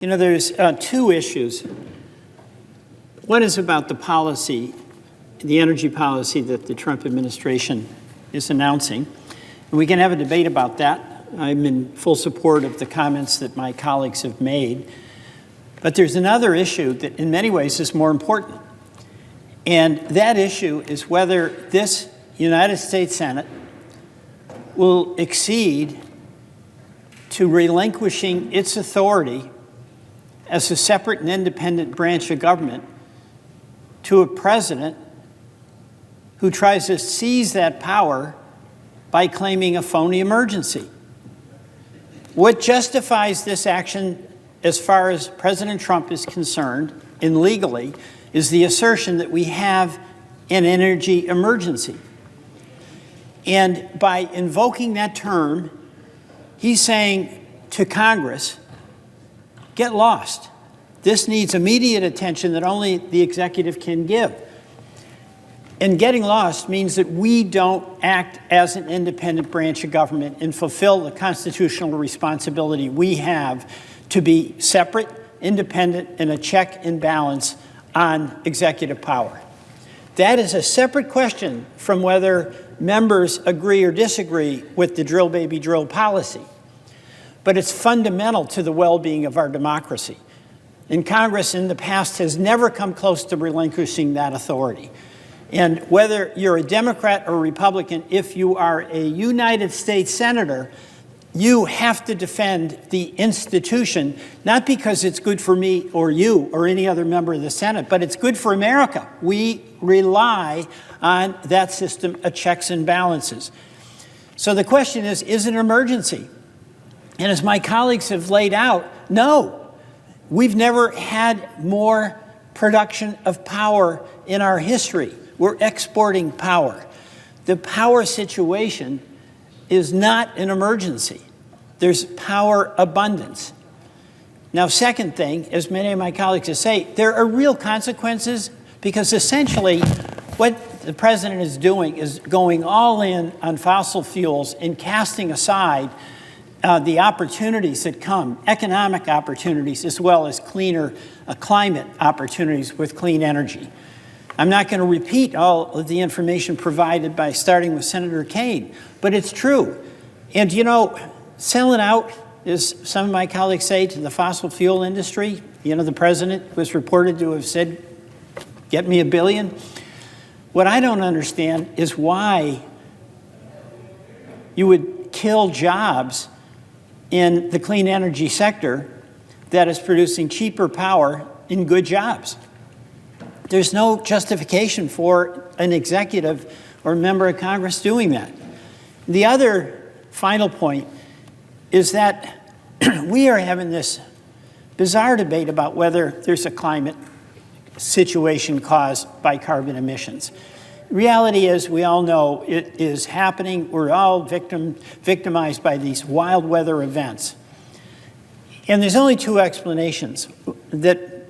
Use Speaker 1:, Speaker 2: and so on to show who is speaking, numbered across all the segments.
Speaker 1: You know, there's two issues. One is about the policy, the energy policy that the Trump administration is announcing. And we can have a debate about that. I'm in full support of the comments that my colleagues have made. But there's another issue that in many ways is more important. And that issue is whether this United States Senate will accede to relinquishing its authority as a separate and independent branch of government to a president who tries to seize that power by claiming a phony emergency. What justifies this action as far as President Trump is concerned, and legally, is the assertion that we have an energy emergency. And by invoking that term, he's saying to Congress, get lost. This needs immediate attention that only the executive can give. And getting lost means that we don't act as an independent branch of government and fulfill the constitutional responsibility we have to be separate, independent, and a check and balance on executive power. That is a separate question from whether members agree or disagree with the drill baby drill policy. But it's fundamental to the well-being of our democracy. And Congress in the past has never come close to relinquishing that authority. And whether you're a Democrat or Republican, if you are a United States Senator, you have to defend the institution, not because it's good for me or you or any other member of the Senate, but it's good for America. We rely on that system of checks and balances. So the question is it an emergency? And as my colleagues have laid out, no, we've never had more production of power in our history. We're exporting power. The power situation is not an emergency. There's power abundance. Now, second thing, as many of my colleagues have said, there are real consequences because essentially what the president is doing is going all in on fossil fuels and casting aside the opportunities that come, economic opportunities, as well as cleaner climate opportunities with clean energy. I'm not going to repeat all of the information provided by starting with Senator Kaine, but it's true. And you know, selling out, as some of my colleagues say, to the fossil fuel industry, you know, the president was reported to have said, get me $1 billion. What I don't understand is why you would kill jobs in the clean energy sector that is producing cheaper power in good jobs. There's no justification for an executive or member of Congress doing that. The other final point is that we are having this bizarre debate about whether there's a climate situation caused by carbon emissions. Reality is, we all know it is happening. We're all victimized by these wild weather events. And there's only two explanations that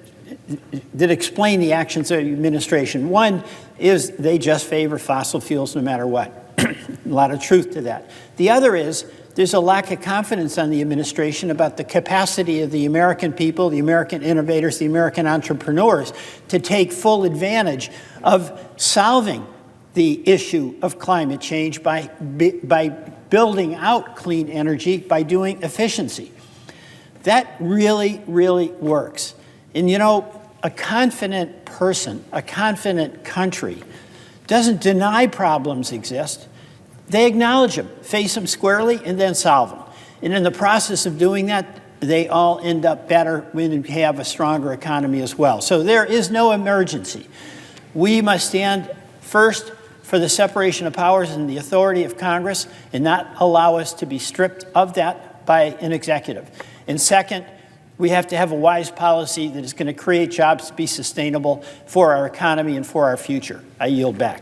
Speaker 1: explain the actions of the administration. One is they just favor fossil fuels no matter what. A lot of truth to that. The other is there's a lack of confidence on the administration about the capacity of the American people, the American innovators, the American entrepreneurs to take full advantage of solving the issue of climate change by building out clean energy, by doing efficiency. That really, really works. And you know, a confident person, a confident country doesn't deny problems exist. They acknowledge them, face them squarely, and then solve them. And in the process of doing that, they all end up better when you have a stronger economy as well. So there is no emergency. We must stand first for the separation of powers and the authority of Congress and not allow us to be stripped of that by an executive. And second, we have to have a wise policy that is going to create jobs to be sustainable for our economy and for our future. I yield back.